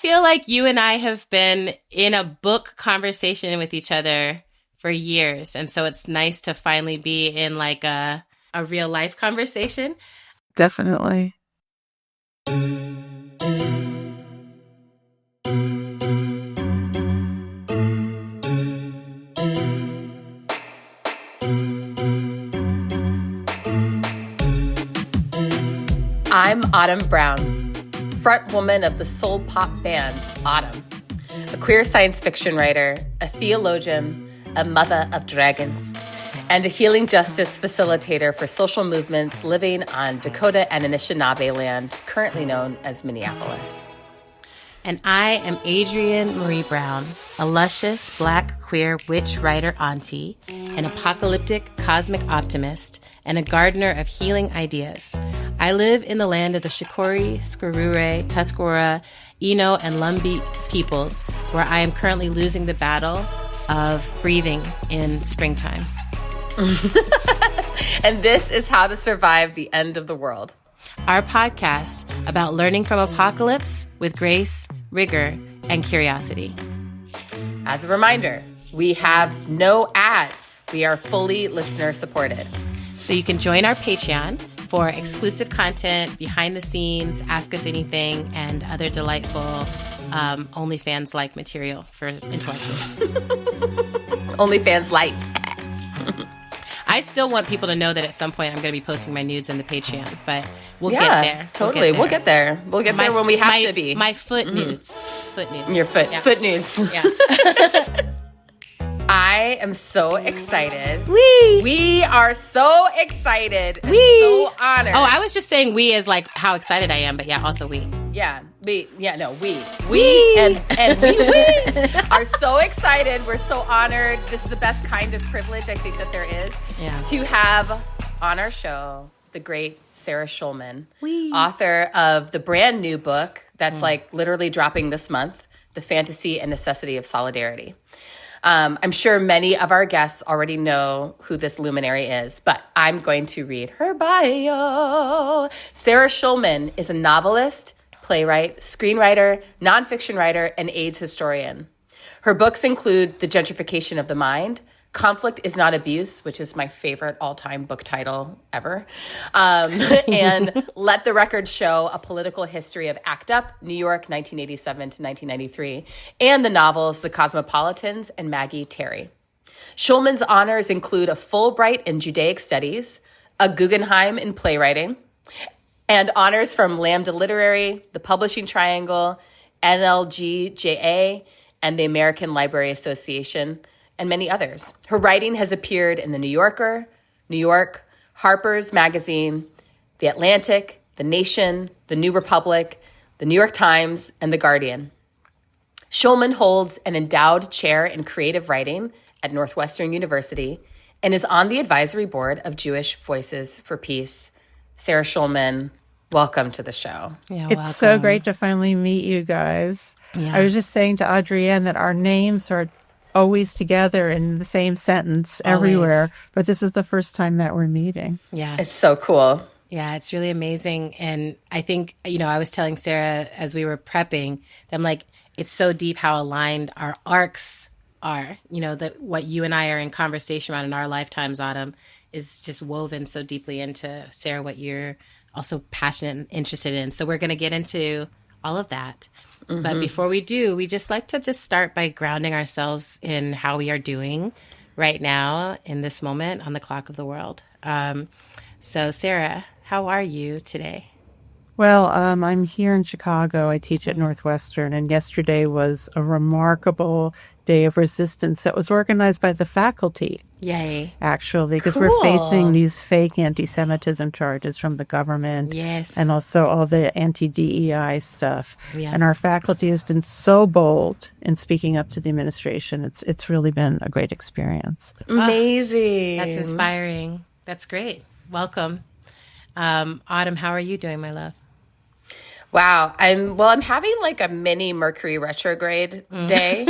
feel like you and I have been in a book conversation with each other for years. And so it's nice to finally be in like a real life conversation. Definitely. I'm Autumn Brown, front woman of the soul pop band Autumn, a queer science fiction writer, a theologian, a mother of dragons, and a healing justice facilitator for social movements living on Dakota and Anishinaabe land, currently known as Minneapolis. And I am Adrienne Marie Brown, a luscious Black queer witch writer auntie, an apocalyptic cosmic optimist, and a gardener of healing ideas. I live in the land of the Shakori, Skurure, Tuscarora, Eno, and Lumbee peoples, where I am currently losing the battle of breathing in springtime. And this is How to Survive the End of the World. Our podcast about learning from apocalypse with grace, rigor, and curiosity. As a reminder, we have no ads. We are fully listener supported. So you can join our Patreon for exclusive content, behind the scenes, Ask Us Anything, and other delightful OnlyFans-like material for intellectuals. OnlyFans light. I still want people to know that at some point I'm going to be posting my nudes in the Patreon, but we'll get there. Totally. We'll get there. We'll get there when we have to be. My foot nudes. Foot nudes. Your foot. Yeah. Foot nudes. Yeah. I am so excited. We are so excited and so honored. Oh, I was just saying we as like how excited I am, but yeah, also we. Yeah, we and we are so excited. We're so honored. This is the best kind of privilege I think that there is to have on our show the great Sarah Schulman, author of the brand new book that's like literally dropping this month, The Fantasy and Necessity of Solidarity. I'm sure many of our guests already know who this luminary is, but I'm going to read her bio. Sarah Schulman is a novelist, playwright, screenwriter, nonfiction writer, and AIDS historian. Her books include The Gentrification of the Mind, Conflict is Not Abuse, which is my favorite all-time book title ever, and Let the Record Show, A Political History of ACT UP, New York, 1987 to 1993, and the novels The Cosmopolitans and Maggie Terry. Schulman's honors include a Fulbright in Judaic Studies, a Guggenheim in Playwriting, and honors from Lambda Literary, the Publishing Triangle, NLGJA, and the American Library Association, and many others. Her writing has appeared in The New Yorker, New York, Harper's Magazine, The Atlantic, The Nation, The New Republic, The New York Times, and The Guardian. Schulman holds an endowed chair in creative writing at Northwestern University and is on the advisory board of Jewish Voices for Peace. Sarah Schulman, welcome to the show. Yeah, it's so great to finally meet you guys. Yeah. I was just saying to Adrienne that our names are always together in the same sentence everywhere, but this is the first time that we're meeting. Yeah. It's so cool. Yeah, it's really amazing. And I think, I was telling Sarah as we were prepping, I'm like, it's so deep how aligned our arcs are. That what you and I are in conversation about in our lifetimes, Autumn, is just woven so deeply into, Sarah, what you're also passionate and interested in. So we're going to get into all of that. Mm-hmm. But before we do, we just like to start by grounding ourselves in how we are doing right now in this moment on the clock of the world. So Sarah, how are you today? Well, I'm here in Chicago. I teach at Northwestern, and yesterday was a remarkable day of resistance that was organized by the faculty. Yay. Actually, because we're facing these fake anti-Semitism charges from the government. Yes. And also all the anti-DEI stuff. Yeah. And our faculty has been so bold in speaking up to the administration. It's really been a great experience. Amazing. That's inspiring. That's great. Welcome. Autumn, how are you doing, my love? Wow. I'm having like a mini Mercury retrograde day.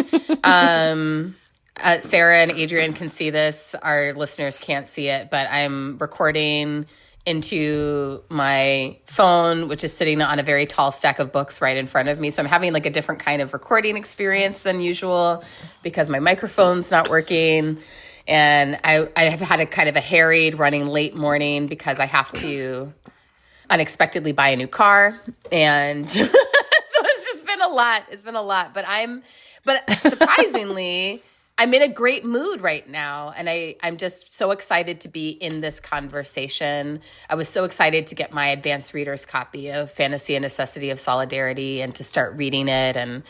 Sarah and Adrienne can see this. Our listeners can't see it, but I'm recording into my phone, which is sitting on a very tall stack of books right in front of me. So I'm having like a different kind of recording experience than usual because my microphone's not working. And I have had a kind of a harried running late morning because I have to unexpectedly buy a new car. And so it's just been a lot. It's been a lot. But surprisingly, I'm in a great mood right now, and I'm just so excited to be in this conversation. I was so excited to get my advanced reader's copy of Fantasy and Necessity of Solidarity and to start reading it, and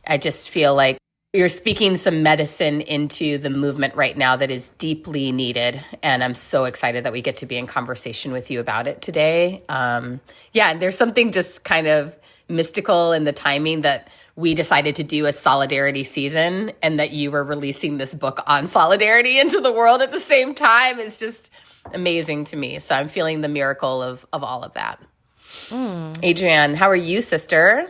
I just feel like you're speaking some medicine into the movement right now that is deeply needed, and I'm so excited that we get to be in conversation with you about it today. And there's something just kind of mystical in the timing that we decided to do a solidarity season and that you were releasing this book on solidarity into the world at the same time is just amazing to me. So I'm feeling the miracle of all of that. Adrienne, how are you, sister?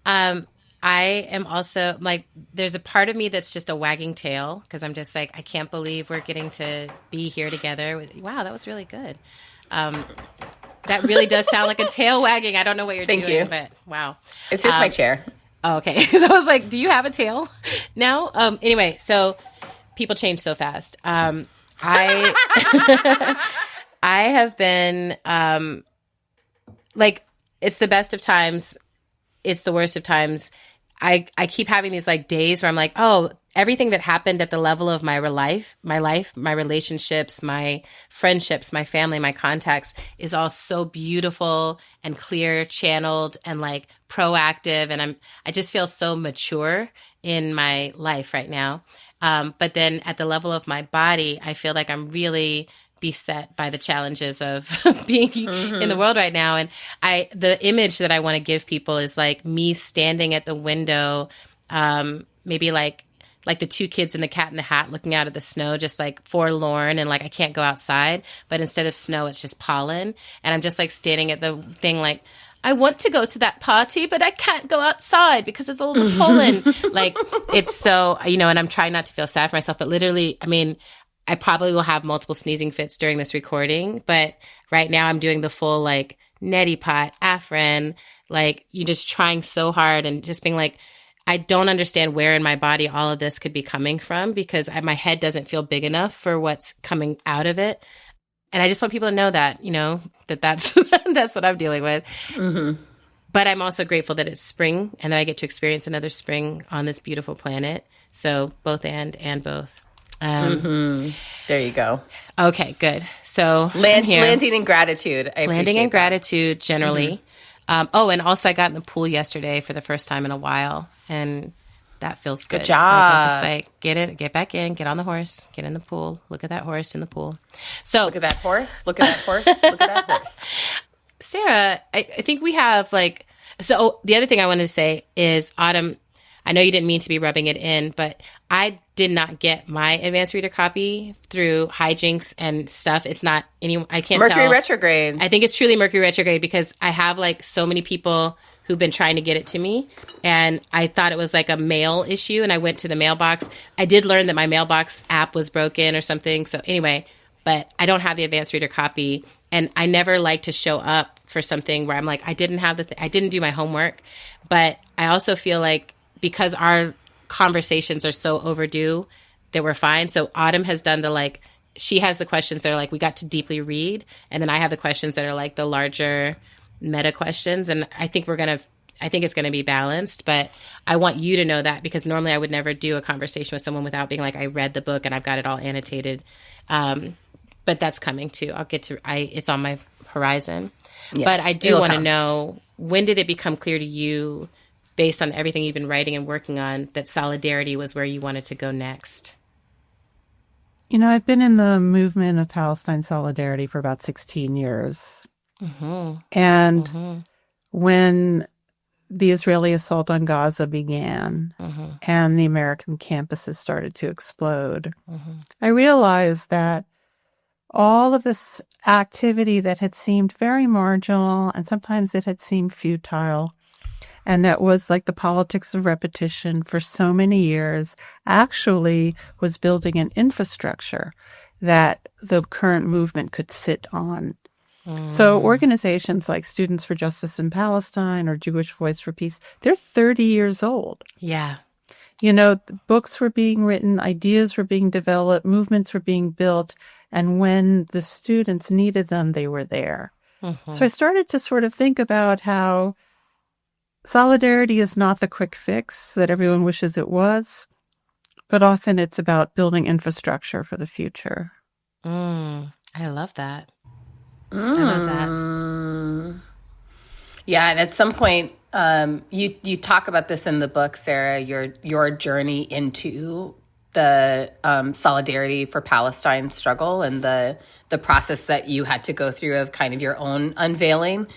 I am also like, there's a part of me that's just a wagging tail because I'm just like, I can't believe we're getting to be here together. Wow, that was really good. That really does sound like a tail wagging. I don't know what you're doing, but wow. It's just my chair. Oh, okay. So I was like, do you have a tail now? Anyway, so people change so fast. I have been like, it's the best of times. It's the worst of times. I keep having these like days where I'm like, oh, everything that happened at the level of my life, my relationships, my friendships, my family, my contacts is all so beautiful and clear, channeled and like proactive. And I just feel so mature in my life right now. But then at the level of my body, I feel like I'm really beset by the challenges of being in the world right now. And the image that I want to give people is like me standing at the window, maybe like the two kids in the Cat in the Hat looking out at the snow, just like forlorn and like I can't go outside. But instead of snow, it's just pollen. And I'm just like standing at the thing like, I want to go to that party, but I can't go outside because of all the pollen. Like it's so, and I'm trying not to feel sad for myself, but literally, I mean, I probably will have multiple sneezing fits during this recording, but right now I'm doing the full like neti pot, Afrin, like you just trying so hard and just being like, I don't understand where in my body all of this could be coming from because my head doesn't feel big enough for what's coming out of it. And I just want people to know that, that's that's what I'm dealing with. Mm-hmm. But I'm also grateful that it's spring and that I get to experience another spring on this beautiful planet. So both and both. There you go. Okay, good. So landing in gratitude. Landing in gratitude generally. Mm-hmm. And also I got in the pool yesterday for the first time in a while, and that feels good. Good job. Like, I'm just like, get back in, get on the horse, get in the pool. Look at that horse in the pool. So look at that horse. Look at that horse. Look at that horse. Sarah, I think we have like. So the other thing I wanted to say is, Autumn, I know you didn't mean to be rubbing it in, but I did not get my advanced reader copy through hijinks and stuff. It's not I can't tell. Mercury retrograde. I think it's truly Mercury retrograde because I have like so many people who've been trying to get it to me, and I thought it was like a mail issue, and I went to the mailbox. I did learn that my mailbox app was broken or something. So anyway, but I don't have the advanced reader copy, and I never like to show up for something where I'm like, I didn't have I didn't do my homework, but I also feel like because our conversations are so overdue that we're fine. So Autumn has done she has the questions that are like, we got to deeply read. And then I have the questions that are like the larger meta questions. And I think it's going to be balanced, but I want you to know that because normally I would never do a conversation with someone without being like, I read the book and I've got it all annotated. But that's coming too. It's on my horizon, yes, but I do want to know, when did it become clear to you, based on everything you've been writing and working on, that solidarity was where you wanted to go next? I've been in the movement of Palestine solidarity for about 16 years. Mm-hmm. And when the Israeli assault on Gaza began and the American campuses started to explode, I realized that all of this activity that had seemed very marginal and sometimes it had seemed futile, and that was like the politics of repetition for so many years, actually was building an infrastructure that the current movement could sit on. So organizations like Students for Justice in Palestine or Jewish Voice for Peace, they're 30 years old. Yeah. You know, books were being written, ideas were being developed, movements were being built, and when the students needed them, they were there. So I started to sort of think about how solidarity is not the quick fix that everyone wishes it was, but often it's about building infrastructure for the future. I love that. I love that. Yeah, and at some point, you talk about this in the book, Sarah, your journey into the Solidarity for Palestine struggle and the process that you had to go through of kind of your own unveiling.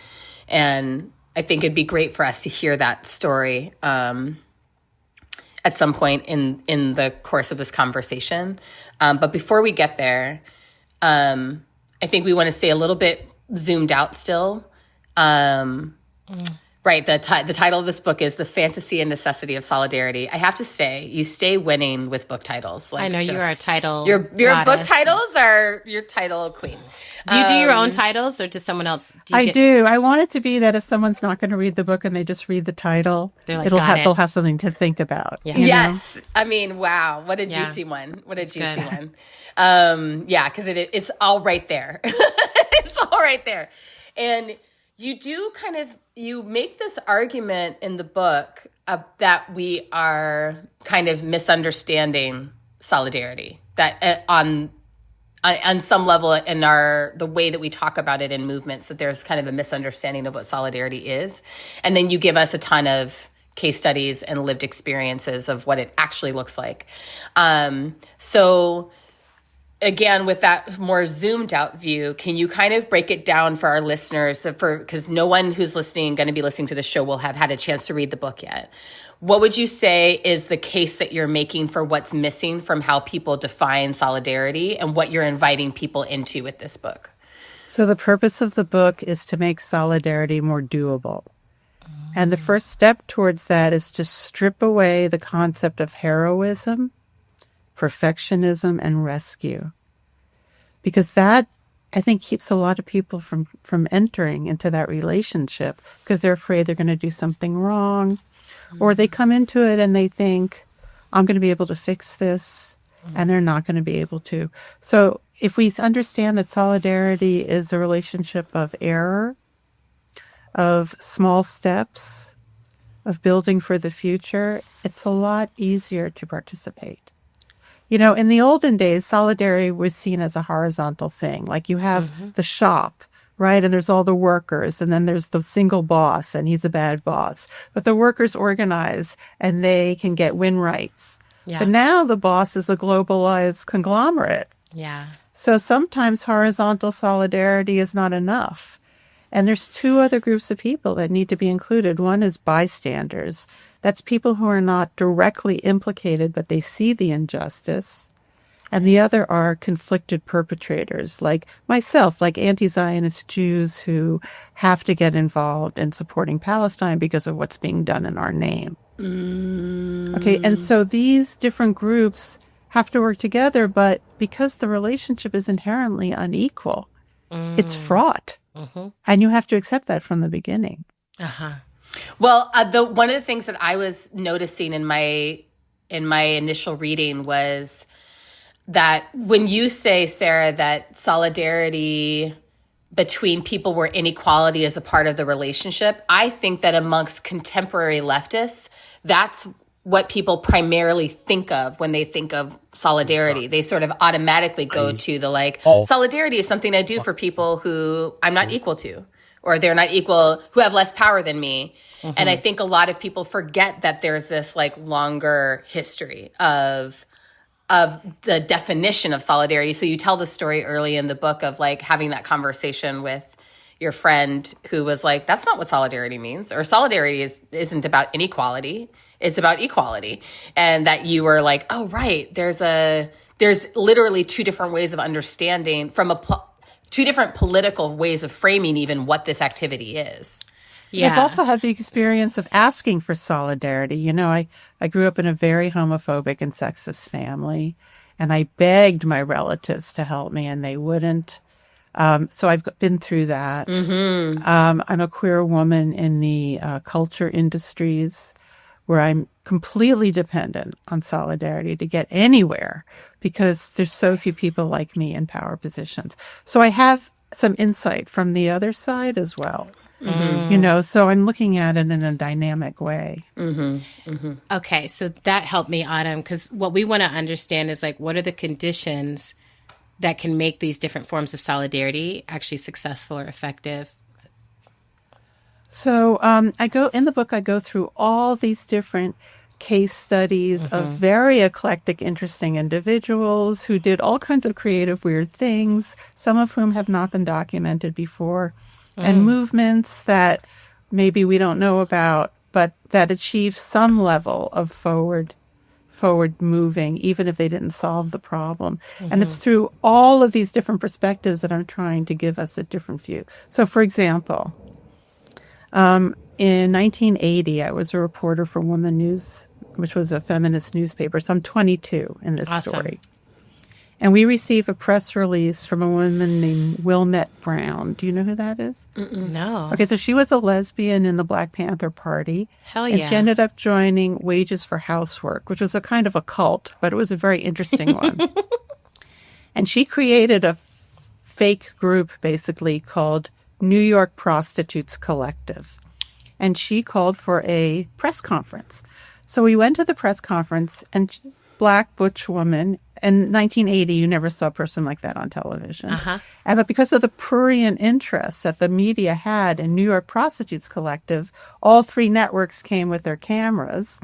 And I think it'd be great for us to hear that story at some point in the course of this conversation. But before we get there, I think we want to stay a little bit zoomed out still. Right. The title of this book is The Fantasy and Necessity of Solidarity. I have to say, you stay winning with book titles. Like, I know you are a title. Your book titles are your title queen. Do you do your own titles or does someone else? I do. I want it to be that if someone's not going to read the book and they just read the title, like, they'll have something to think about. Yeah. Yes. Know? I mean, wow. What a juicy one. What a juicy one. Yeah, because it's all right there. It's all right there. And you do you make this argument in the book that we are kind of misunderstanding solidarity, that on some level in the way that we talk about it in movements, that there's kind of a misunderstanding of what solidarity is. And then you give us a ton of case studies and lived experiences of what it actually looks like. So again, with that more zoomed out view, can you kind of break it down for our listeners? Because no one who's going to be listening to the show will have had a chance to read the book yet. What would you say is the case that you're making for what's missing from how people define solidarity and what you're inviting people into with this book? So the purpose of the book is to make solidarity more doable. And the first step towards that is to strip away the concept of heroism, perfectionism, and rescue. Because that, I think, keeps a lot of people from entering into that relationship because they're afraid they're going to do something wrong. Or they come into it and they think, I'm going to be able to fix this, and they're not going to be able to. So if we understand that solidarity is a relationship of error, of small steps, of building for the future, it's a lot easier to participate. You know, in the olden days, solidarity was seen as a horizontal thing. Like you have the shop, right? And there's all the workers, and then there's the single boss, and he's a bad boss. But the workers organize, and they can get win rights. Yeah. But now the boss is a globalized conglomerate. Yeah. So sometimes horizontal solidarity is not enough. And there's two other groups of people that need to be included. One is bystanders. That's people who are not directly implicated, but they see the injustice. And the other are conflicted perpetrators, like myself, like anti-Zionist Jews who have to get involved in supporting Palestine because of what's being done in our name. Okay, and so these different groups have to work together, but because the relationship is inherently unequal, it's fraught. And you have to accept that from the beginning. Well, one of the things that I was noticing in my initial reading was that when you say, Sarah, that solidarity between people where inequality is a part of the relationship, I think that amongst contemporary leftists, that's what people primarily think of when they think of solidarity. They sort of automatically go to the solidarity is something I do for people who I'm not equal to, or they're not equal, who have less power than me. And I think a lot of people forget that there's this longer history of the definition of solidarity. So you tell the story early in the book of having that conversation with your friend who was like, that's not what solidarity means, or solidarity isn't about inequality. It's about equality. And that you were like, oh, right. There's literally two different ways of understanding two different political ways of framing even what this activity is. Yeah. I've also had the experience of asking for solidarity. You know, I grew up in a very homophobic and sexist family, and I begged my relatives to help me, and they wouldn't. So I've been through that. I'm a queer woman in the culture industries where I'm completely dependent on solidarity to get anywhere because there's so few people like me in power positions. So I have some insight from the other side as well. So I'm looking at it in a dynamic way. Okay, so that helped me, Autumn, because what we want to understand is like, what are the conditions that can make these different forms of solidarity actually successful or effective? So I go through all these different case studies of very eclectic, interesting individuals who did all kinds of creative, weird things, some of whom have not been documented before, and movements that maybe we don't know about, but that achieve some level of forward moving, even if they didn't solve the problem. And it's through all of these different perspectives that I'm trying to give us a different view. So, for example, in 1980, I was a reporter for Woman News, which was a feminist newspaper. So I'm 22 in this story. And we received a press release from a woman named Wilmette Brown. Do you know who that is? No. Okay, so she was a lesbian in the Black Panther Party. Hell yeah. And she ended up joining Wages for Housework, which was a kind of a cult, but it was a very interesting one. And she created a fake group, basically, called New York Prostitutes Collective. And she called for a press conference. So we went to the press conference, and Black butch woman. In 1980, you never saw a person like that on television. But because of the prurient interest that the media had in New York Prostitutes Collective, all three networks came with their cameras.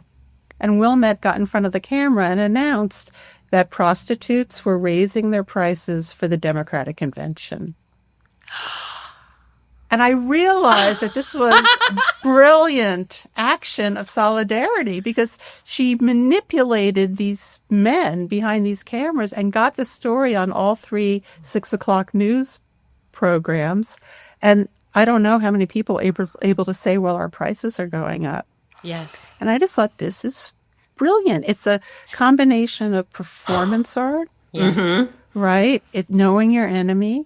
And Wilmette got in front of the camera and announced that prostitutes were raising their prices for the Democratic Convention. And I realized that this was brilliant action of solidarity because she manipulated these men behind these cameras and got the story on all three 6 o'clock news programs. And I don't know how many people able to say, well, our prices are going up. Yes. And I just thought, this is brilliant. It's a combination of performance art, right? Knowing your enemy,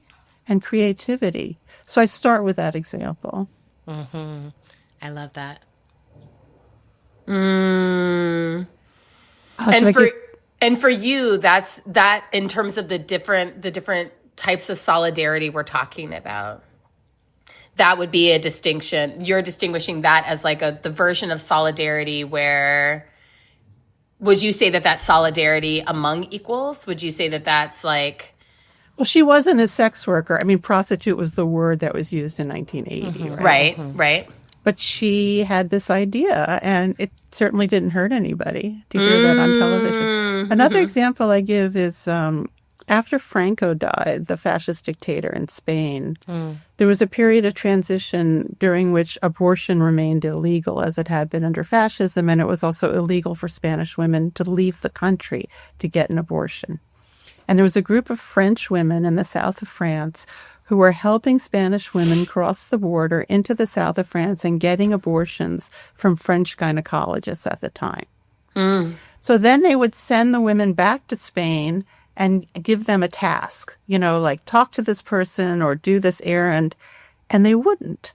and creativity. So I start with that example. I love that. And for you, that's that in terms of the different types of solidarity we're talking about. That would be a distinction. You're distinguishing that as like the version of solidarity where, would you say that that's solidarity among equals? Would you say that that's like... Well, she wasn't a sex worker. I mean, prostitute was the word that was used in 1980, right? Right. But she had this idea, and it certainly didn't hurt anybody to hear that on television. Another example I give is after Franco died, the fascist dictator in Spain, there was a period of transition during which abortion remained illegal as it had been under fascism, and it was also illegal for Spanish women to leave the country to get an abortion. And there was a group of French women in the south of France who were helping Spanish women cross the border into the south of France and getting abortions from French gynecologists at the time. So then they would send the women back to Spain and give them a task, like talk to this person or do this errand. And they wouldn't,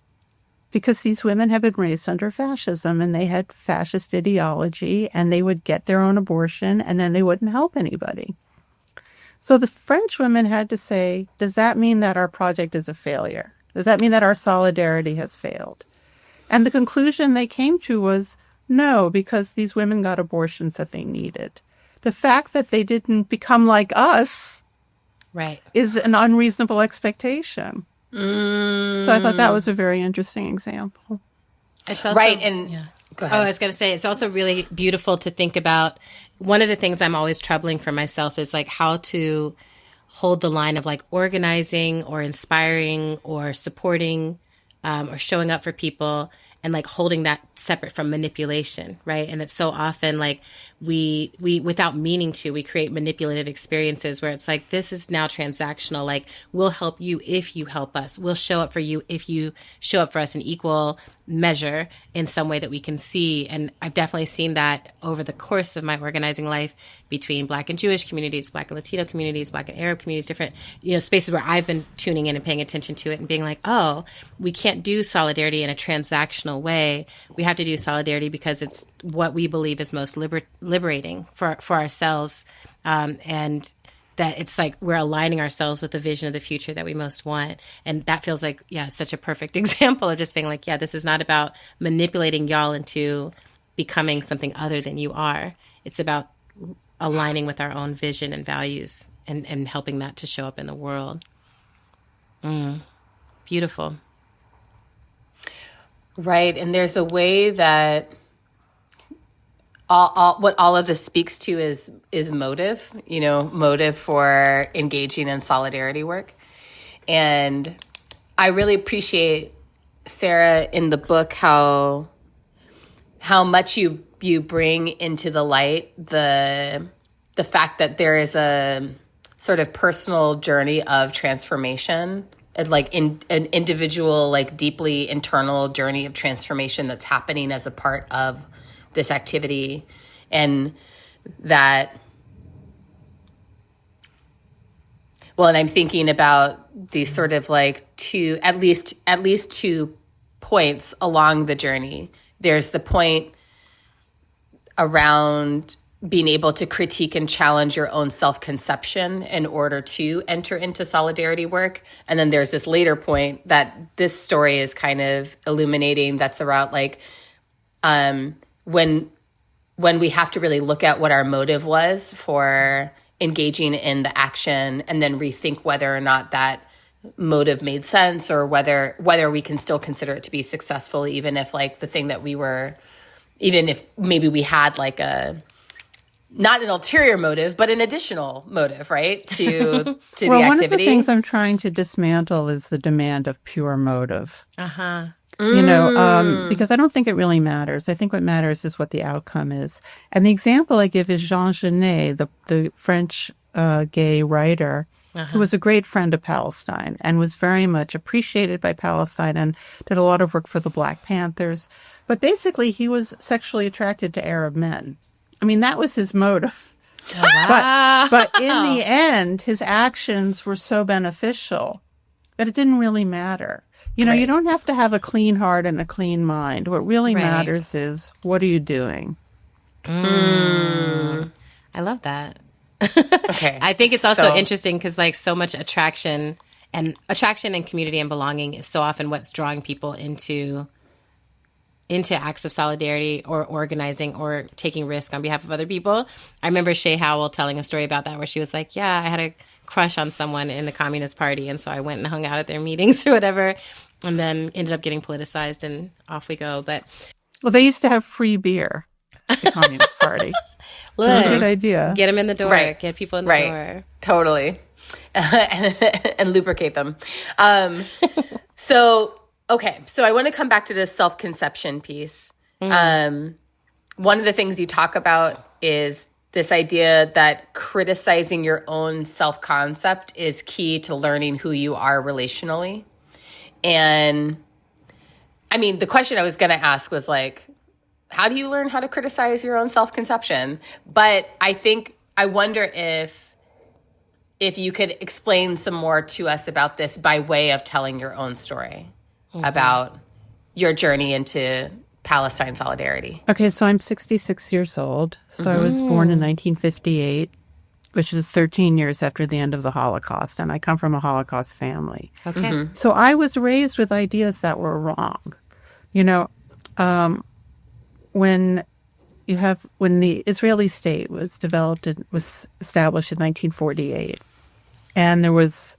because these women had been raised under fascism and they had fascist ideology, and they would get their own abortion and then they wouldn't help anybody. So the French women had to say, does that mean that our project is a failure? Does that mean that our solidarity has failed? And the conclusion they came to was no, because these women got abortions that they needed. The fact that they didn't become like us is an unreasonable expectation. So I thought that was a very interesting example. It's also, right. And go ahead. I was going to say, it's also really beautiful to think about. One of the things I'm always troubling for myself is like how to hold the line of like organizing or inspiring or supporting or showing up for people, and like holding that separate from manipulation, right? And it's so often like we without meaning to, we create manipulative experiences where it's like, this is now transactional. Like, we'll help you if you help us. We'll show up for you if you show up for us in equal measure in some way that we can see. And I've definitely seen that over the course of my organizing life between Black and Jewish communities, Black and Latino communities, Black and Arab communities, different, spaces where I've been tuning in and paying attention to it and being like, oh, we can't do solidarity in a transactional way. We have to do solidarity because it's what we believe is most liberating for ourselves. And that it's like we're aligning ourselves with the vision of the future that we most want. And that feels like, such a perfect example of just being like, this is not about manipulating y'all into becoming something other than you are. It's about aligning with our own vision and values and helping that to show up in the world. Beautiful. Right. And there's a way that what all of this speaks to is motive, motive for engaging in solidarity work. And I really appreciate, Sarah, in the book, how much you bring into the light the fact that there is a sort of personal journey of transformation, like an individual, like deeply internal journey of transformation that's happening as a part of this activity. And that, well, and I'm thinking about these sort of like at least 2 points along the journey. There's the point around being able to critique and challenge your own self-conception in order to enter into solidarity work. And then there's this later point that this story is kind of illuminating, that's around like, when we have to really look at what our motive was for engaging in the action and then rethink whether or not that motive made sense, or whether we can still consider it to be successful, even if like the thing that even if maybe we had like not an ulterior motive, but an additional motive, right, to the activity. One of the things I'm trying to dismantle is the demand of pure motive. Because I don't think it really matters. I think what matters is what the outcome is. And the example I give is Jean Genet, the French gay writer, who was a great friend of Palestine and was very much appreciated by Palestine and did a lot of work for the Black Panthers. But basically, he was sexually attracted to Arab men. I mean, that was his motive. Wow. But in the end, his actions were so beneficial that it didn't really matter. You don't have to have a clean heart and a clean mind. What really matters is, what are you doing? I love that. Okay. I think it's also interesting because like so much attraction and community and belonging is so often what's drawing people into acts of solidarity or organizing or taking risk on behalf of other people. I remember Shay Howell telling a story about that where she was like, I had a crush on someone in the Communist Party, and so I went and hung out at their meetings or whatever, and then ended up getting politicized, and off we go. But they used to have free beer at the Communist Party. Look, that's a good idea. Get them in the door. Right. Get people in the door. Totally. And lubricate them. So I want to come back to this self-conception piece. One of the things you talk about is this idea that criticizing your own self-concept is key to learning who you are relationally. And I mean, the question I was going to ask was like, how do you learn how to criticize your own self-conception? But I wonder if you could explain some more to us about this by way of telling your own story about your journey into Palestine solidarity. Okay, so I'm 66 years old. So I was born in 1958, which is 13 years after the end of the Holocaust. And I come from a Holocaust family. Okay. So I was raised with ideas that were wrong. When the Israeli state was established in 1948, and there was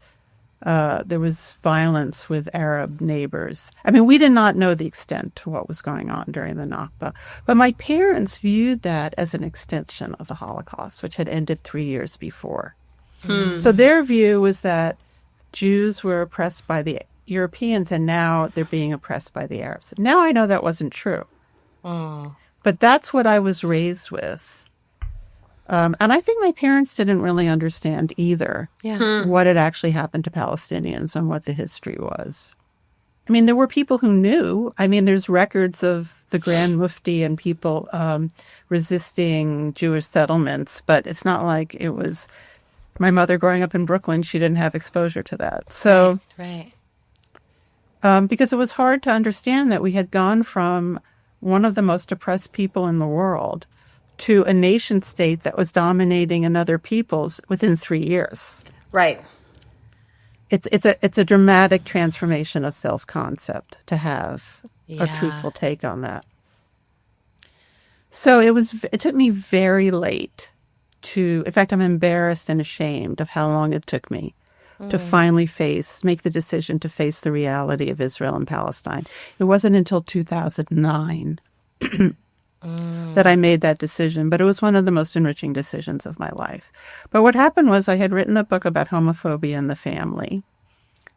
violence with Arab neighbors. I mean, we did not know the extent to what was going on during the Nakba, but my parents viewed that as an extension of the Holocaust, which had ended 3 years before. So their view was that Jews were oppressed by the Europeans, and now they're being oppressed by the Arabs. Now I know that wasn't true. But that's what I was raised with. And I think my parents didn't really understand either what had actually happened to Palestinians and what the history was. I mean, there were people who knew. I mean, there's records of the Grand Mufti and people resisting Jewish settlements, but it's not like it was my mother growing up in Brooklyn. She didn't have exposure to that. So, right. Because it was hard to understand that we had gone from one of the most oppressed people in the world to a nation state that was dominating another people's within 3 years. Right. It's a dramatic transformation of self-concept to have Yeah. a truthful take on that. So it took me very late in fact, I'm embarrassed and ashamed of how long it took me to finally make the decision to face the reality of Israel and Palestine. It wasn't until 2009 that I made that decision, but it was one of the most enriching decisions of my life. But what happened was I had written a book about homophobia in the family,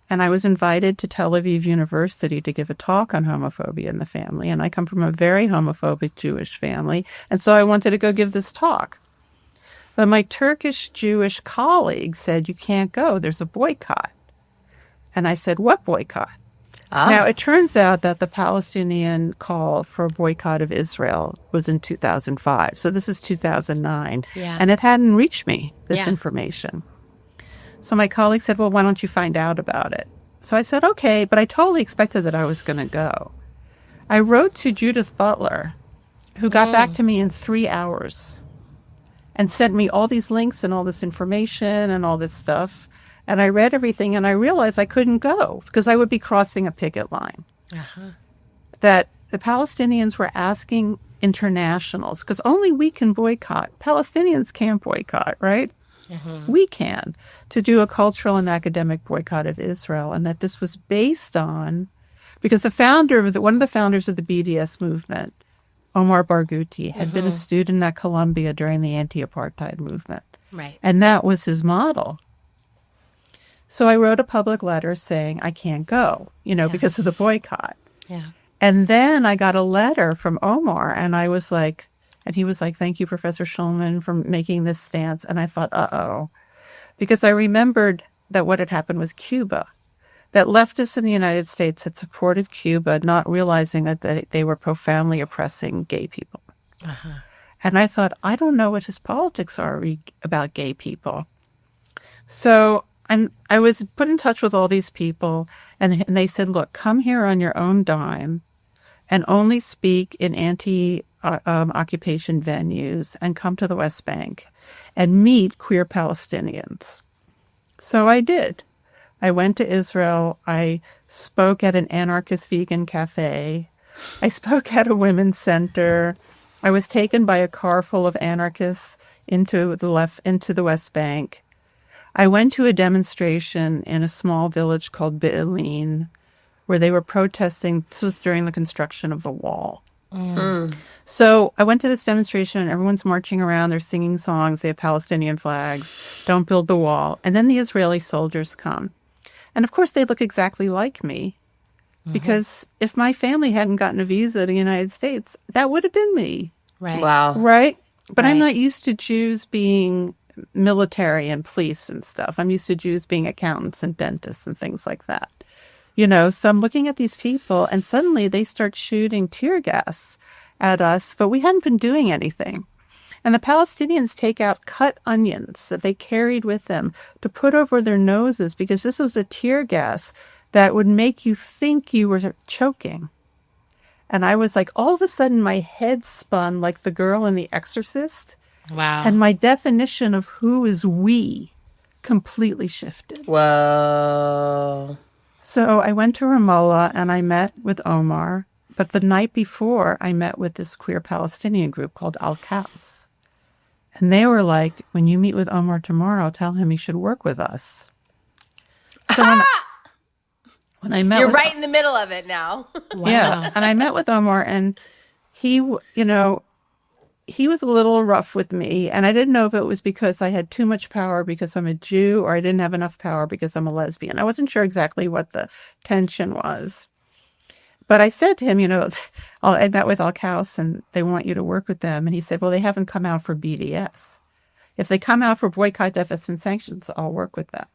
and I was invited to Tel Aviv University to give a talk on homophobia in the family, and I come from a very homophobic Jewish family, and so I wanted to go give this talk. But my Turkish Jewish colleague said, you can't go, there's a boycott. And I said, what boycott? Now, it turns out that the Palestinian call for a boycott of Israel was in 2005. So this is 2009. Yeah. And it hadn't reached me, this information. So my colleague said, well, why don't you find out about it? So I said, okay, but I totally expected that I was going to go. I wrote to Judith Butler, who got back to me in 3 hours and sent me all these links and all this information and all this stuff. And I read everything, and I realized I couldn't go because I would be crossing a picket line. That the Palestinians were asking internationals, because only we can boycott. Palestinians can't boycott, right? We can, to do a cultural and academic boycott of Israel, and that this was based on, because one of the founders of the BDS movement, Omar Barghouti, had been a student at Columbia during the anti-apartheid movement. Right. And that was his model. So I wrote a public letter saying I can't go, because of the boycott. Yeah. And then I got a letter from Omar, and he was like, thank you, Professor Schulman, for making this stance. And I thought, uh-oh. Because I remembered that what had happened with Cuba, that leftists in the United States had supported Cuba, not realizing that they were profoundly oppressing gay people. And I thought, I don't know what his politics are about gay people. So I was put in touch with all these people, and they said, look, come here on your own dime and only speak in anti-occupation venues and come to the West Bank and meet queer Palestinians. So I did. I went to Israel. I spoke at an anarchist vegan cafe. I spoke at a women's center. I was taken by a car full of anarchists into the West Bank. I went to a demonstration in a small village called Be'elin, where they were protesting. This was during the construction of the wall. So I went to this demonstration, and everyone's marching around. They're singing songs. They have Palestinian flags. Don't build the wall. And then the Israeli soldiers come. And of course, they look exactly like me, because if my family hadn't gotten a visa to the United States, that would have been me. Right. Wow. Right? But Right. I'm not used to Jews being military and police and stuff. I'm used to Jews being accountants and dentists and things like that. So I'm looking at these people, and suddenly they start shooting tear gas at us, but we hadn't been doing anything. And the Palestinians take out cut onions that they carried with them to put over their noses, because this was a tear gas that would make you think you were choking. And I was like, all of a sudden my head spun like the girl in The Exorcist. Wow. And my definition of who is we completely shifted. Whoa. So I went to Ramallah and I met with Omar. But the night before, I met with this queer Palestinian group called Al-Kaus. And they were like, when you meet with Omar tomorrow, tell him he should work with us. So when I met You're with, right in the middle of it now. Wow. Yeah, and I met with Omar, and he was a little rough with me, and I didn't know if it was because I had too much power because I'm a Jew, or I didn't have enough power because I'm a lesbian. I wasn't sure exactly what the tension was. But I said to him, I met with Al-Kaus and they want you to work with them. And he said, well, they haven't come out for BDS. If they come out for boycott, divestment, sanctions, I'll work with them.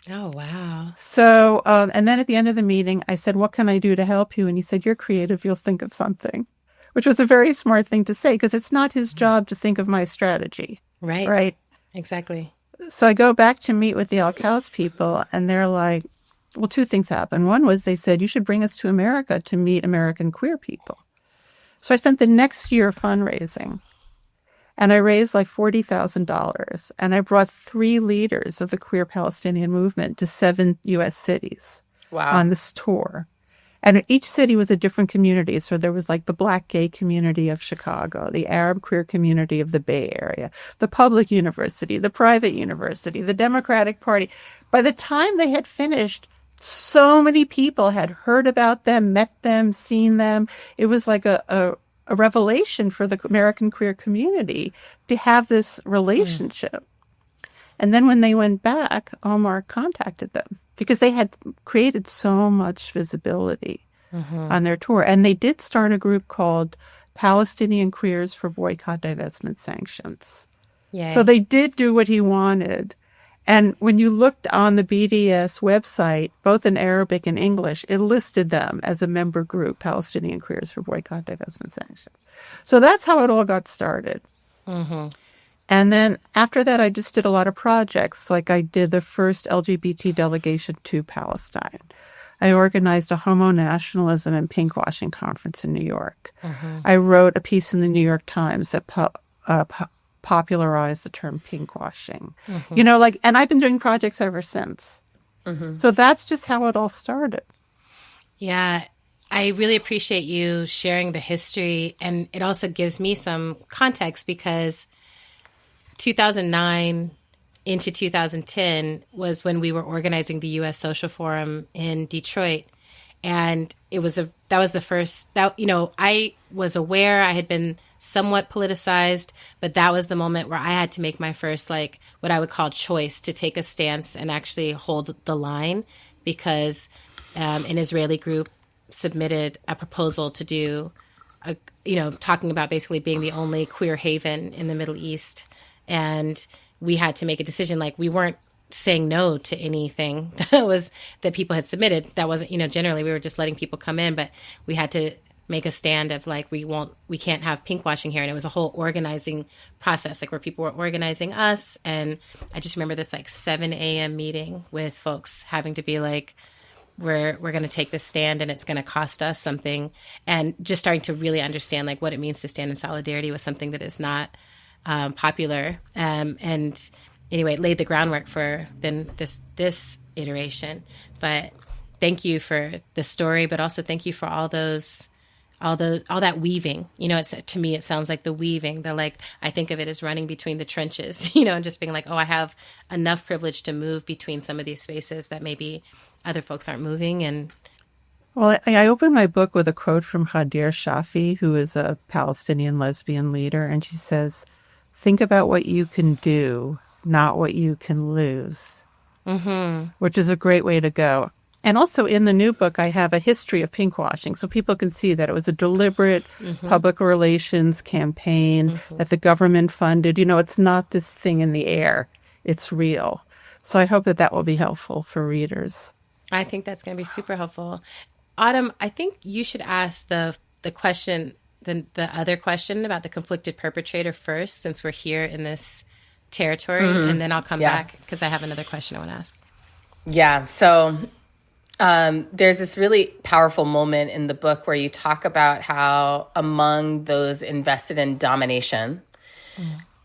Oh, wow. So, and then at the end of the meeting, I said, what can I do to help you? And he said, you're creative. You'll think of something, which was a very smart thing to say because it's not his job to think of my strategy. Right. Right. Exactly. So I go back to meet with the Alcaus people and they're like, well, two things happened. One was they said, you should bring us to America to meet American queer people. So I spent the next year fundraising. And I raised like $40,000. And I brought 3 leaders of the queer Palestinian movement to 7 U.S. cities on this tour. And each city was a different community. So there was like the Black gay community of Chicago, the Arab queer community of the Bay Area, the public university, the private university, the Democratic Party. By the time they had finished, so many people had heard about them, met them, seen them. It was like a revelation for the American queer community to have this relationship. And then when they went back, Omar contacted them because they had created so much visibility on their tour. And they did start a group called Palestinian Queers for Boycott, Divestment, Sanctions. Yay. So they did do what he wanted. And when you looked on the BDS website, both in Arabic and English, it listed them as a member group, Palestinian Queers for Boycott, Divestment, Sanctions. So that's how it all got started. Mm-hmm. And then after that, I just did a lot of projects. Like I did the first LGBT delegation to Palestine. I organized a homo nationalism and pinkwashing conference in New York. Mm-hmm. I wrote a piece in the New York Times that popularized the term pinkwashing. Mm-hmm. You know, like, and I've been doing projects ever since. Mm-hmm. So that's just how it all started. Yeah, I really appreciate you sharing the history. And it also gives me some context because 2009 into 2010 was when we were organizing the U.S. Social Forum in Detroit. And that was the first, I was aware I had been somewhat politicized, but that was the moment where I had to make my first, like, what I would call choice to take a stance and actually hold the line because an Israeli group submitted a proposal to do, talking about basically being the only queer haven in the Middle East. And we had to make a decision, like we weren't saying no to anything that people had submitted. That wasn't, generally we were just letting people come in, but we had to make a stand of like, we can't have pinkwashing here. And it was a whole organizing process, like where people were organizing us. And I just remember this like 7 a.m. meeting with folks having to be like, we're going to take this stand and it's going to cost us something. And just starting to really understand like what it means to stand in solidarity with something that is not popular. And anyway, it laid the groundwork for then this iteration. But thank you for the story, but also thank you for all that weaving. To me, it sounds like the weaving, I think of it as running between the trenches, and just being like, oh, I have enough privilege to move between some of these spaces that maybe other folks aren't moving. And well, I opened my book with a quote from Hadir Shafi, who is a Palestinian lesbian leader. And she says, think about what you can do, not what you can lose, which is a great way to go. And also in the new book, I have a history of pinkwashing so people can see that it was a deliberate public relations campaign that the government funded. It's not this thing in the air. It's real. So I hope that will be helpful for readers. I think that's going to be super helpful. Autumn, I think you should ask the question, the other question about the conflicted perpetrator first, since we're here in this territory, and then I'll come back because I have another question I want to ask. Yeah. So there's this really powerful moment in the book where you talk about how among those invested in domination,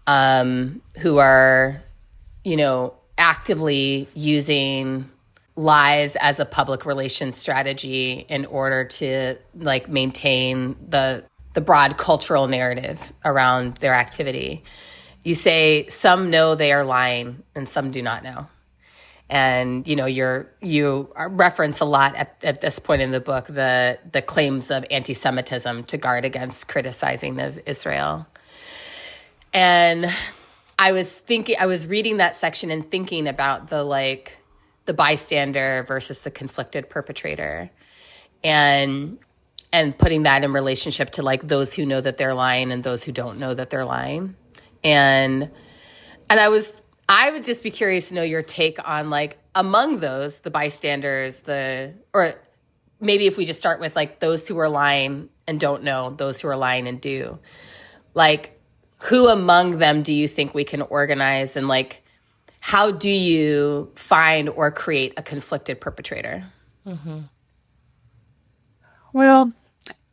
who are, actively using lies as a public relations strategy in order to maintain the broad cultural narrative around their activity. You say some know they are lying and some do not know. And, you reference a lot at this point in the book, the claims of anti-Semitism to guard against criticizing of Israel. And I was reading that section and thinking about the bystander versus the conflicted perpetrator and putting that in relationship to those who know that they're lying and those who don't know that they're lying. And I would just be curious to know your take on among those, the bystanders, or maybe if we just start with like those who are lying and don't know, those who are lying and do, like who among them do you think we can organize, and like how do you find or create a conflicted perpetrator? Mm-hmm. Well,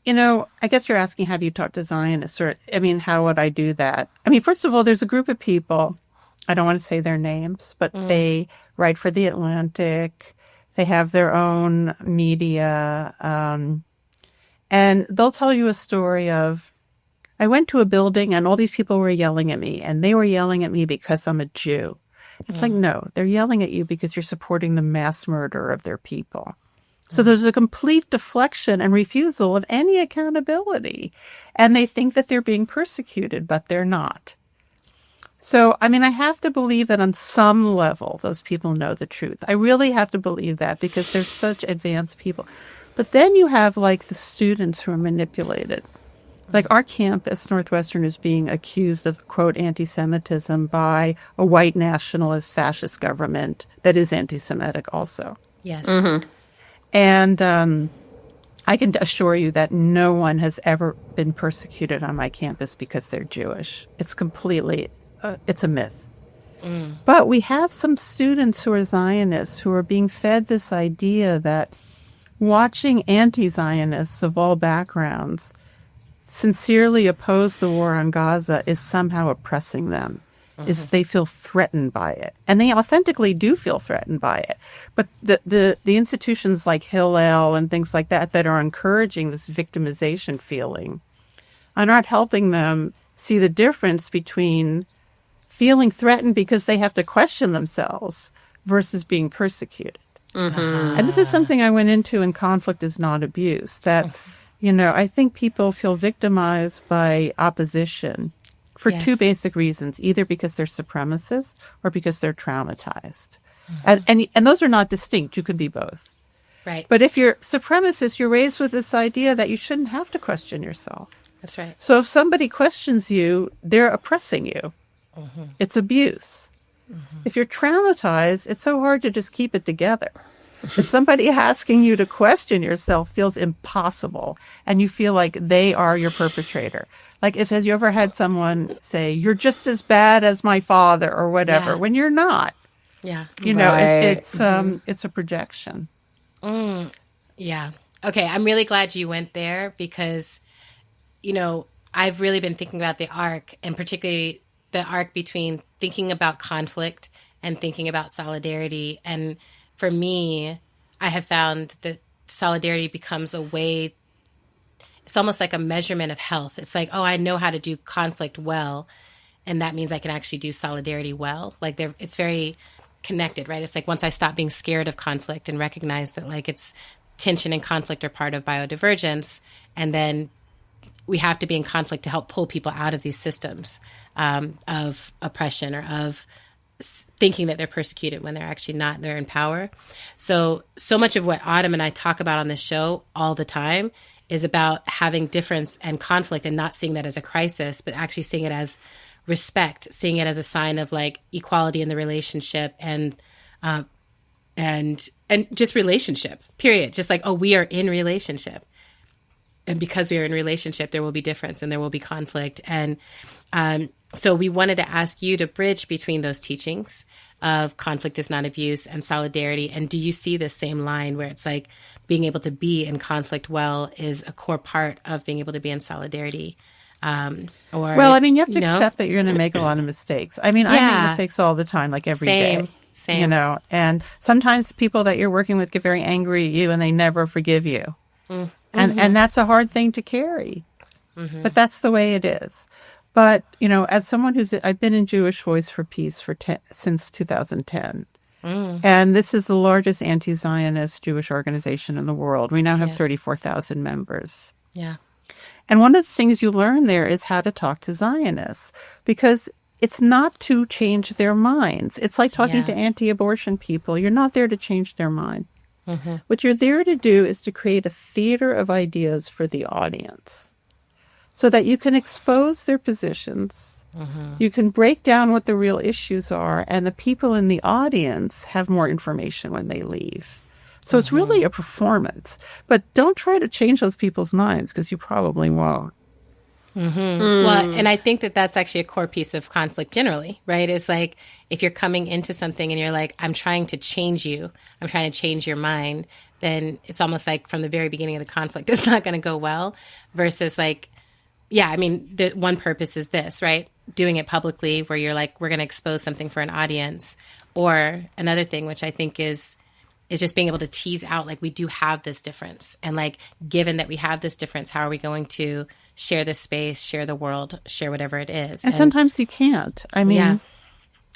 I guess you're asking, how do you talk to Zionists? Or, how would I do that? First of all, there's a group of people, I don't want to say their names, but they write for The Atlantic. They have their own media. And they'll tell you a story of, I went to a building and all these people were yelling at me, and they were yelling at me because I'm a Jew. It's like, no, they're yelling at you because you're supporting the mass murder of their people. So there's a complete deflection and refusal of any accountability. And they think that they're being persecuted, but they're not. So, I have to believe that on some level, those people know the truth. I really have to believe that because they're such advanced people. But then you have like the students who are manipulated. Like our campus, Northwestern, is being accused of, quote, anti-Semitism by a white nationalist fascist government that is anti-Semitic also. Yes. Mm-hmm. And I can assure you that no one has ever been persecuted on my campus because they're Jewish. It's completely, it's a myth. But we have some students who are Zionists who are being fed this idea that watching anti-Zionists of all backgrounds sincerely oppose the war on Gaza is somehow oppressing them. Is they feel threatened by it. And they authentically do feel threatened by it. But the institutions like Hillel and things like that are encouraging this victimization feeling are not helping them see the difference between feeling threatened because they have to question themselves versus being persecuted. And this is something I went into in Conflict is Not Abuse, that, I think people feel victimized by opposition for two basic reasons, either because they're supremacists or because they're traumatized. And those are not distinct. You could be both. Right. But if you're supremacist, you're raised with this idea that you shouldn't have to question yourself. That's right. So if somebody questions you, they're oppressing you. It's abuse. If you're traumatized, it's so hard to just keep it together. If somebody asking you to question yourself feels impossible and you feel like they are your perpetrator. Like have you ever had someone say, you're just as bad as my father or whatever, when you're not. Yeah. It's a projection. Yeah. Okay. I'm really glad you went there because, I've really been thinking about the arc, and particularly the arc between thinking about conflict and thinking about solidarity. And for me, I have found that solidarity becomes a way, it's almost like a measurement of health. It's like, I know how to do conflict well, and that means I can actually do solidarity well. Like it's very connected, right? It's like once I stop being scared of conflict and recognize that like it's tension and conflict are part of biodivergence, and then we have to be in conflict to help pull people out of these systems of oppression or of thinking that they're persecuted when they're actually not, they're in power. So much of what Autumn and I talk about on this show all the time is about having difference and conflict and not seeing that as a crisis, but actually seeing it as respect, seeing it as a sign of like equality in the relationship and just relationship, period. Just like, we are in relationship. And because we are in relationship, there will be difference and there will be conflict. And so we wanted to ask you to bridge between those teachings of conflict is not abuse and solidarity. And do you see this same line where it's like being able to be in conflict well is a core part of being able to be in solidarity? You have to accept that you're going to make a lot of mistakes. I make mistakes all the time, like every day. Same. And sometimes people that you're working with get very angry at you and they never forgive you. And that's a hard thing to carry. But that's the way it is. But, as someone I've been in Jewish Voice for Peace since 2010. And this is the largest anti-Zionist Jewish organization in the world. We now have 34,000 members. Yeah. And one of the things you learn there is how to talk to Zionists, because it's not to change their minds. It's like talking to anti-abortion people. You're not there to change their mind. What you're there to do is to create a theater of ideas for the audience so that you can expose their positions Mm-hmm. You can break down what the real issues are, and the people in the audience have more information when they leave. So it's really a performance. But don't try to change those people's minds, because you probably won't. Well, and I think that that's actually a core piece of conflict generally, right? It's like if you're coming into something and you're like, I'm trying to change you, I'm trying to change your mind, then it's almost like from the very beginning of the conflict, it's not going to go well versus like, yeah, I mean, the one purpose is this, right? Doing it publicly where you're like, we're going to expose something for an audience. Or another thing, which I think is just being able to tease out, like, we do have this difference. And like, given that we have this difference, how are we going to share this space, share the world, share whatever it is? And sometimes you can't. I mean, yeah,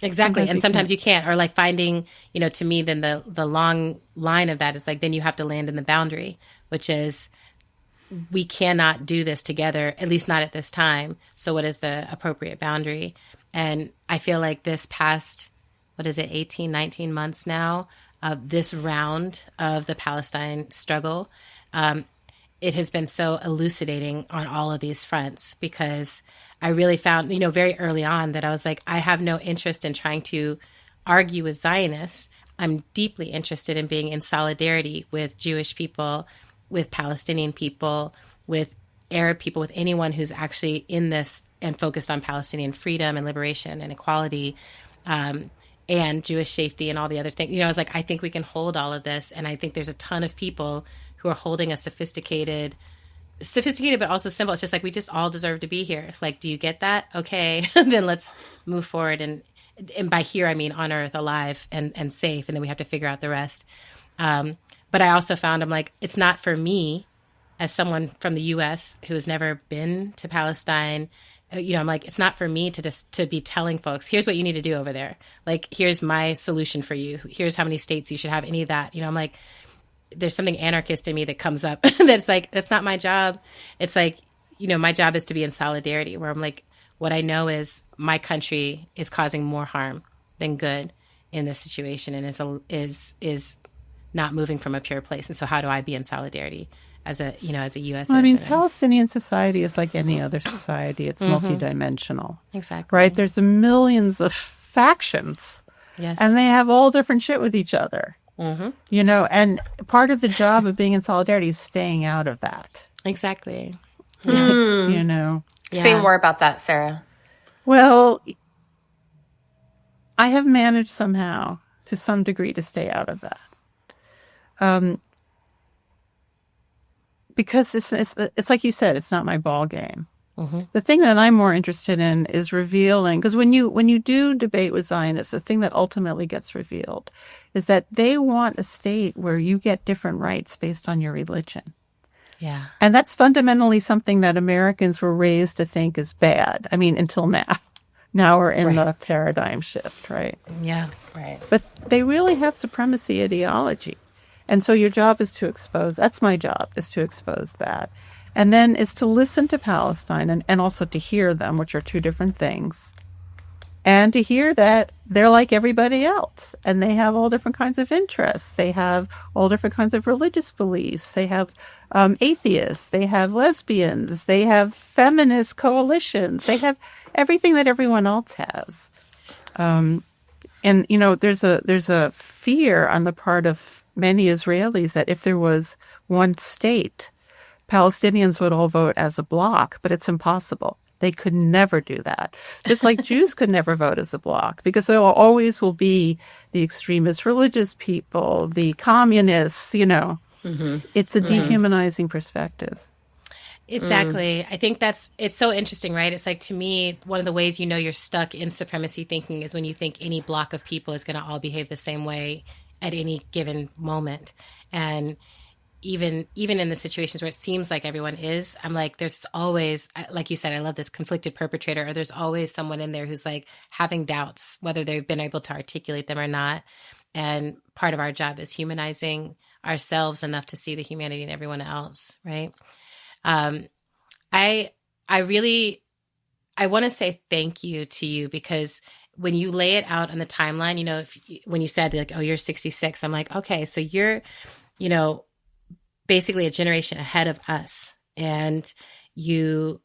exactly. And sometimes you can't. Or like finding, to me, then the long line of that is like, then you have to land in the boundary, which is, we cannot do this together, at least not at this time. So what is the appropriate boundary? And I feel like this past, 18, 19 months now, of this round of the Palestine struggle, it has been so elucidating on all of these fronts, because I really found, very early on that I was like, I have no interest in trying to argue with Zionists. I'm deeply interested in being in solidarity with Jewish people, with Palestinian people, with Arab people, with anyone who's actually in this and focused on Palestinian freedom and liberation and equality, and Jewish safety and all the other things. I was like, I think we can hold all of this. And I think there's a ton of people who are holding a sophisticated, but also simple. It's just like, we just all deserve to be here. Like, do you get that? Okay, then let's move forward. And by here, I mean on earth, alive and safe. And then we have to figure out the rest. But I also found, I'm like, it's not for me as someone from the U.S. who has never been to Palestine. I'm like, it's not for me to be telling folks, here's what you need to do over there. Like, here's my solution for you. Here's how many states you should have, any of that. I'm like, there's something anarchist in me that comes up that's like, that's not my job. It's like, my job is to be in solidarity, where I'm like, what I know is my country is causing more harm than good in this situation, and is not moving from a pure place. And so how do I be in solidarity as a U.S. citizen? I mean, Palestinian society is like any other society. It's multidimensional. Exactly. Right? There's millions of factions. Yes. And they have all different shit with each other. And part of the job of being in solidarity is staying out of that. Exactly. Say more about that, Sarah. Well, I have managed somehow to some degree to stay out of that. Because it's like you said, it's not my ball game. The thing that I'm more interested in is revealing, because when you do debate with Zionists, the thing that ultimately gets revealed is that they want a state where you get different rights based on your religion. Yeah. And that's fundamentally something that Americans were raised to think is bad. I mean, until now. Now we're in the paradigm shift, right? Yeah, right. But they really have supremacy ideology. And so your job is to expose, that's my job, is to expose that. And then is to listen to Palestine and also to hear them, which are two different things. And to hear that they're like everybody else. And they have all different kinds of interests. They have all different kinds of religious beliefs. They have atheists. They have lesbians. They have feminist coalitions. They have everything that everyone else has. And, there's a fear on the part of many Israelis that if there was one state, Palestinians would all vote as a bloc, but it's impossible. They could never do that. Just like Jews could never vote as a bloc, because there always will be the extremist religious people, the communists, It's a dehumanizing perspective. Exactly. I think it's so interesting, right? It's like, to me, one of the ways you're stuck in supremacy thinking is when you think any block of people is going to all behave the same way at any given moment. And even in the situations where it seems like everyone is, I'm like, there's always, like you said, I love this conflicted perpetrator, or there's always someone in there who's like having doubts whether they've been able to articulate them or not. And part of our job is humanizing ourselves enough to see the humanity in everyone else, right? I want to say thank you to you, because when you lay it out on the timeline, when you said like, oh, you're 66, I'm like, okay, so you're, basically a generation ahead of us. And you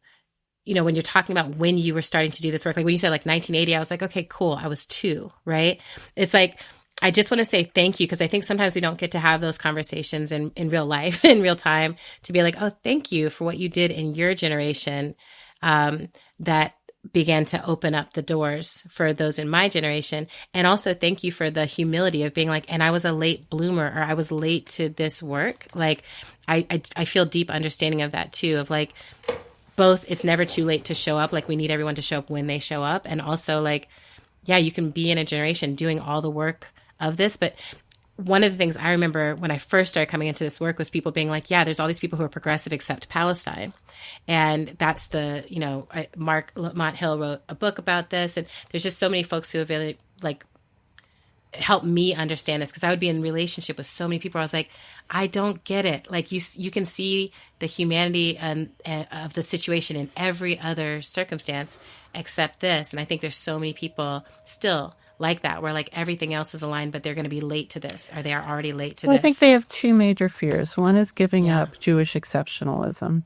when you're talking about when you were starting to do this work, like when you said like 1980, I was like, okay, cool. I was 2, right? It's like, I just want to say thank you, because I think sometimes we don't get to have those conversations in real life, in real time, to be like, oh, thank you for what you did in your generation that began to open up the doors for those in my generation. And also thank you for the humility of being like, and I was a late bloomer, or I was late to this work. Like, I feel deep understanding of that too, of like, both it's never too late to show up. Like, we need everyone to show up when they show up. And also like, yeah, you can be in a generation doing all the work of this. But one of the things I remember when I first started coming into this work was people being like, yeah, there's all these people who are progressive except Palestine. And that's Mark Lamont Hill wrote a book about this. And there's just so many folks who have really like helped me understand this, because I would be in relationship with so many people. I was like, I don't get it. Like you can see the humanity of the situation in every other circumstance except this. And I think there's so many people still like that, where like everything else is aligned, but they're going to be late to this, or they are already late to this. I think they have 2 major fears. One is giving up Jewish exceptionalism,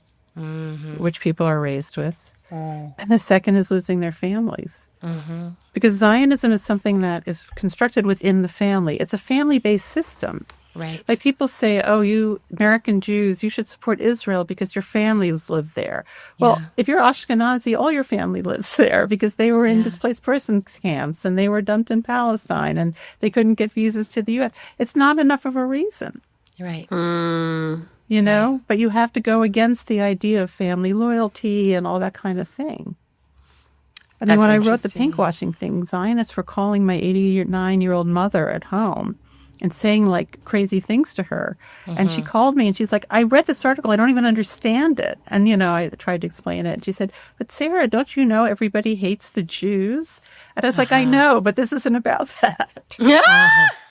which people are raised with. And the second is losing their families. Because Zionism is something that is constructed within the family. It's a family-based system. Right. Like people say, oh, you American Jews, you should support Israel because your families live there. Well, if you're Ashkenazi, all your family lives there because they were in displaced persons camps and they were dumped in Palestine and they couldn't get visas to the U.S. It's not enough of a reason. Right. You know, but you have to go against the idea of family loyalty and all that kind of thing. I mean, when I wrote the pinkwashing thing, Zionists were calling my 89-year-old mother at home and saying like crazy things to her. And she called me and she's like, I read this article. I don't even understand it. And, I tried to explain it. And she said, but Sarah, don't you know everybody hates the Jews? And I was like, I know, but this isn't about that.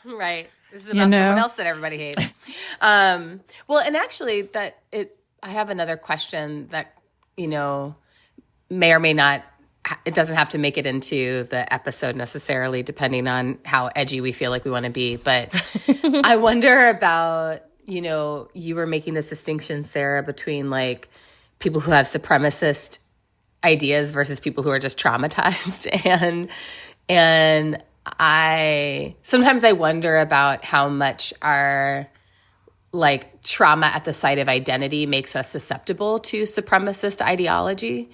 Right. This is about someone else that everybody hates. Well, and actually I have another question that, may or may not, it doesn't have to make it into the episode necessarily, depending on how edgy we feel like we want to be. But I wonder about, you were making this distinction, Sarah, between like people who have supremacist ideas versus people who are just traumatized. And sometimes I wonder about how much our like trauma at the site of identity makes us susceptible to supremacist ideology.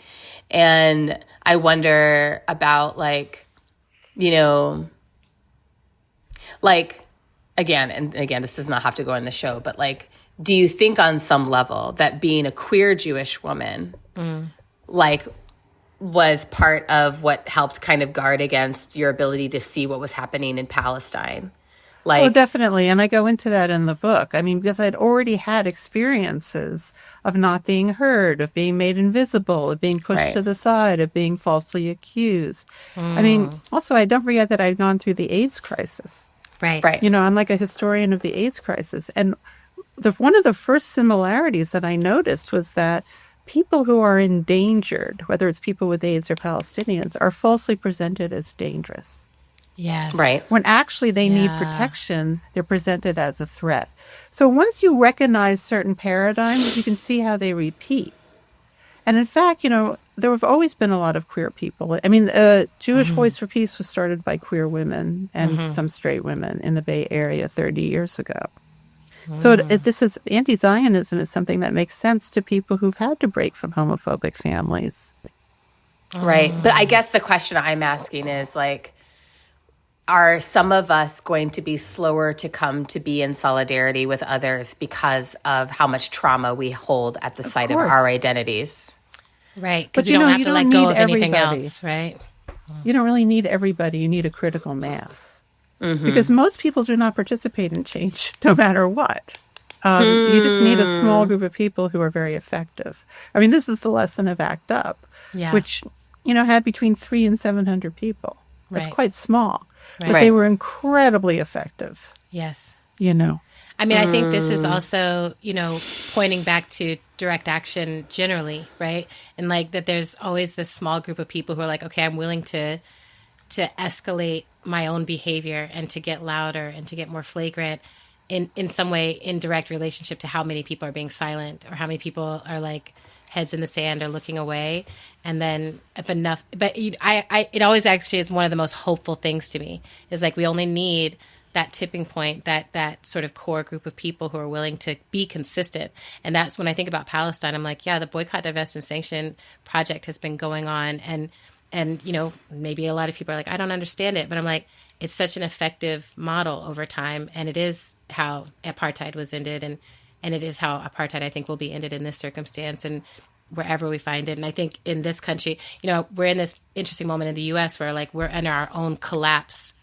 And I wonder about like, like again, this does not have to go in the show, but like, do you think on some level that being a queer Jewish woman, like was part of what helped kind of guard against your ability to see what was happening in Palestine? Like, oh, definitely. And I go into that in the book. I mean, because I'd already had experiences of not being heard, of being made invisible, of being pushed to the side, of being falsely accused. I mean, also, I don't forget that I've gone through the AIDS crisis. Right. I'm like a historian of the AIDS crisis. And one of the first similarities that I noticed was that people who are endangered, whether it's people with AIDS or Palestinians, are falsely presented as dangerous. Yes. Right. When actually they need protection, they're presented as a threat. So once you recognize certain paradigms, you can see how they repeat. And in fact, there have always been a lot of queer people. I mean, Jewish Voice for Peace was started by queer women and some straight women in the Bay Area 30 years ago. So this is anti-Zionism is something that makes sense to people who've had to break from homophobic families. Right. But I guess the question I'm asking is like, are some of us going to be slower to come to be in solidarity with others because of how much trauma we hold at the site of our identities? Right. Because we don't have to let go of anything else, right? You don't really need everybody. You need a critical mass. Because most people do not participate in change no matter what. You just need a small group of people who are very effective. I mean, this is the lesson of ACT UP, which, had between 300 and 700 people. It's quite small, but they were incredibly effective. Yes. I mean, I think this is also, pointing back to direct action generally, right? And like that there's always this small group of people who are like, okay, I'm willing to escalate my own behavior and to get louder and to get more flagrant in some way in direct relationship to how many people are being silent or how many people are like heads in the sand or looking away. And then if enough, but it always actually is one of the most hopeful things to me, is like we only need that tipping point, that sort of core group of people who are willing to be consistent. And that's when I think about Palestine, I'm like, yeah, the boycott, divest, and sanction project has been going on. And maybe a lot of people are like, I don't understand it. But I'm like, it's such an effective model over time. And it is how apartheid was ended. And it is how apartheid, I think, will be ended in this circumstance and wherever we find it. And I think in this country, we're in this interesting moment in the U.S. where like we're in our own collapse,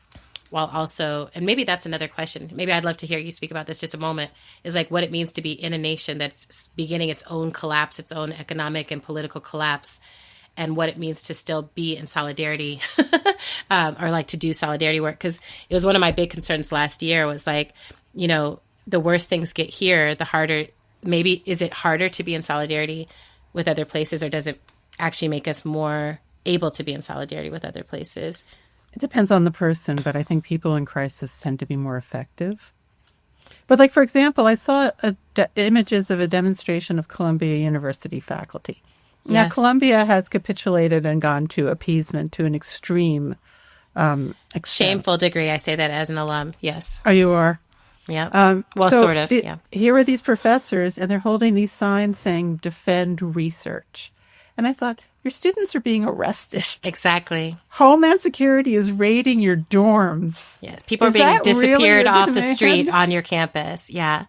while also, and maybe that's another question. Maybe I'd love to hear you speak about this just a moment, is like what it means to be in a nation that's beginning its own collapse, its own economic and political collapse, and what it means to still be in solidarity or like to do solidarity work. Because it was one of my big concerns last year was like, the worse things get here, the harder, maybe is it harder to be in solidarity with other places, or does it actually make us more able to be in solidarity with other places? It depends on the person, but I think people in crisis tend to be more effective. But like, for example, I saw images of a demonstration of Columbia University faculty. Yes. Now, Columbia has capitulated and gone to appeasement to an extreme extent. Shameful degree. I say that as an alum. Yes. Oh, you are? Yeah. Well, so sort of. Yeah. Here are these professors, and they're holding these signs saying, defend research. And I thought, your students are being arrested. Exactly. Homeland Security is raiding your dorms. Yes. People are being disappeared off the street on your campus. Yeah.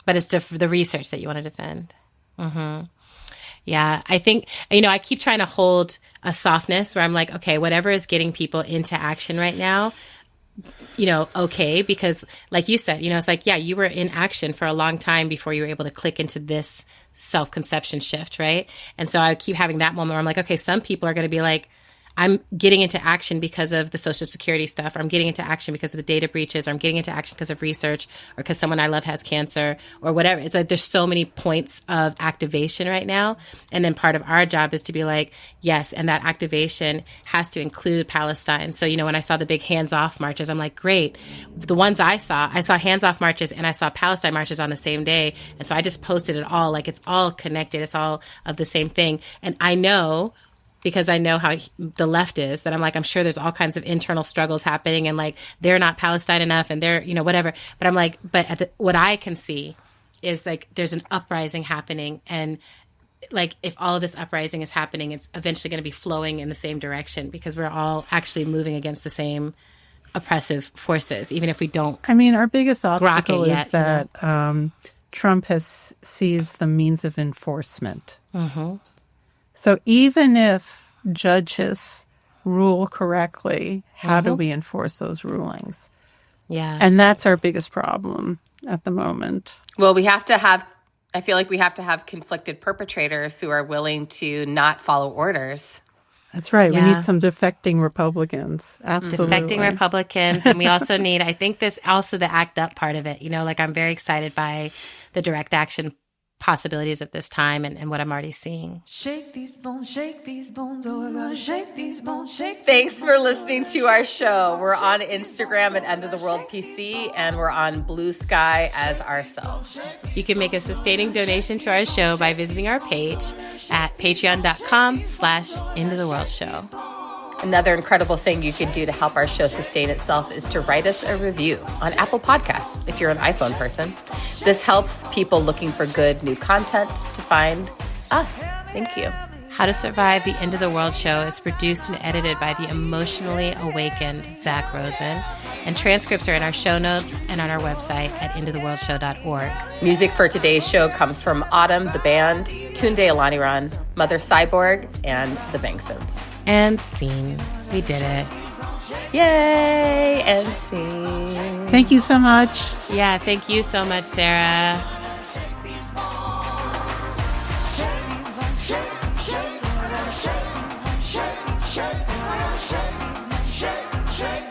But it's the research that you want to defend. Mm-hmm. Yeah. I think, I keep trying to hold a softness where I'm like, okay, whatever is getting people into action right now, okay, because like you said, it's like, yeah, you were in action for a long time before you were able to click into this self-conception shift, right? And so I keep having that moment where I'm like, okay, some people are going to be like, I'm getting into action because of the Social Security stuff, or I'm getting into action because of the data breaches, or I'm getting into action because of research, or because someone I love has cancer, or whatever. It's like there's so many points of activation right now. And then part of our job is to be like, yes, and that activation has to include Palestine. So, when I saw the big hands-off marches, I'm like, great. The ones I saw hands-off marches and I saw Palestine marches on the same day. And so I just posted it all, like it's all connected. It's all of the same thing. And I know, because I know how the left is, that I'm like, I'm sure there's all kinds of internal struggles happening, and like they're not Palestine enough, and they're whatever. But I'm like, what I can see is like there's an uprising happening, and like if all of this uprising is happening, it's eventually going to be flowing in the same direction, because we're all actually moving against the same oppressive forces, even if we don't. I mean, our biggest obstacle is that Trump has seized the means of enforcement. Mm-hmm. So even if judges rule correctly, how do we enforce those rulings? Yeah. And that's our biggest problem at the moment. Well, I feel like we have to have conflicted perpetrators who are willing to not follow orders. That's right. Yeah. We need some defecting Republicans. Absolutely. Defecting Republicans. And we also need, I think this also the ACT UP part of it. like I'm very excited by the direct action possibilities at this time and what I'm already seeing. Shake these bones, oh God, shake these bones, shake. Thanks for listening to our show. We're on Instagram at End of the World PC, and we're on Blue Sky as ourselves. You can make a sustaining donation to our show by visiting our page at patreon.com/endoftheworldshow. Another incredible thing you can do to help our show sustain itself is to write us a review on Apple Podcasts if you're an iPhone person. This helps people looking for good new content to find us. Thank you. How to Survive the End of the World show is produced and edited by the emotionally awakened Zach Rosen, and transcripts are in our show notes and on our website at endoftheworldshow.org. Music for today's show comes from Autumn, the band, Tunde Alaniran, Mother Cyborg, and the Bangsons. And scene. We did it. Yay! And scene. Thank you so much. Yeah, thank you so much, Sarah. Shake.